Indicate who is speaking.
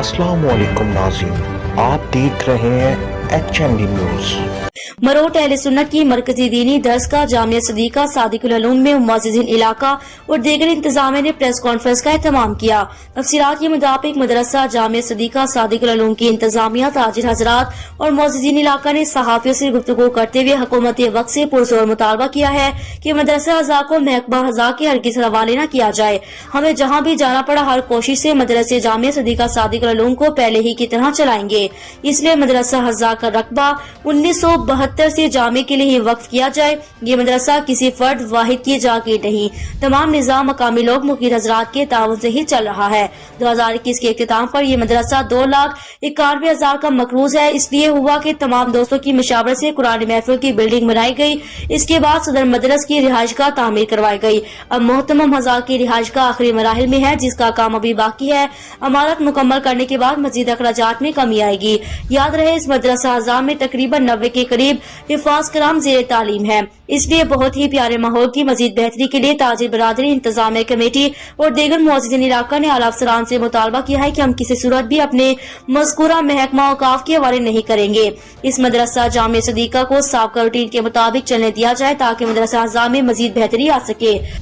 Speaker 1: अस्सलाम वालेकुम नाज़रीन, आप देख रहे हैं HMD न्यूज़।
Speaker 2: मरोट अहले सुन्नत की मरकजी दीनी दरसगाह जामिया सदीका सादिकुल उलूम में मुअज़्ज़िज़ीन इलाका और दीगर इंतजामिया ने प्रेस कॉन्फ्रेंस का एहतमाम किया। तफसीलात के मुताबिक मदरसा जामिया सदीका सादिकुल उलूम की इंतजामिया, ताजिर हजरात और मुअज़्ज़िज़ीन इलाका ने सहाफ़ियों से गुफ्तगू करते हुए हुकूमत वक्त से पुरजोर मुतालबा किया है कि मदरसा हज़ा को महकमा हज़ा के हरगिज़ हवाले न किया जाए। हमें जहाँ भी जाना पड़ा हर कोशिश से मदरसे जामिया सदीका सादिकुल उलूम को पहले ही की तरह चलाएंगे। इसलिए मदरसा हज़ा का रकबा 1972 से जामे के लिए ही वक्फ किया जाए। ये मदरसा किसी फर्द वाहिद की जागीर नहीं, तमाम निजाम मकामी लोग मुकीर हजरात के ताउन से ही चल रहा है। 2021 के इख्तिताम पर यह मदरसा 2,91,000 का मकरूज है। इसलिए हुआ कि तमाम दोस्तों की मशावरत से कुरान महफिल की बिल्डिंग बनाई गई। इसके बाद सदर मदरस की रिहाइश का तामीर करवाई गई। अब मोहतमम हज़ा की रिहाइश का आखिरी मराहिल में है, जिसका काम अभी बाकी है। अमारत मुकम्मल करने के बाद मजीद अखराजात में कमी आएगी। याद रहे, इस मदरसा हज़ा में तकरीबन 90 के करीब हिफाज कराम ज़ेर तालीम है। इसलिए बहुत ही प्यारे माहौल की मजीद बेहतरी के लिए ताजिर बरादरी, इंतजामिया कमेटी और दीगर मुअज़्ज़िज़ीन इलाका ने आला अफसरान से मुतालबा किया है कि हम किसी सूरत भी अपने मज़कूरा महकमा औकाफ के हवाले नहीं करेंगे। इस मदरसा जामिया सदीका को साबिक़ा रूटीन के मुताबिक चलने दिया जाए ताकि मदरसा हज़ा में मजीद बेहतरी आ सके।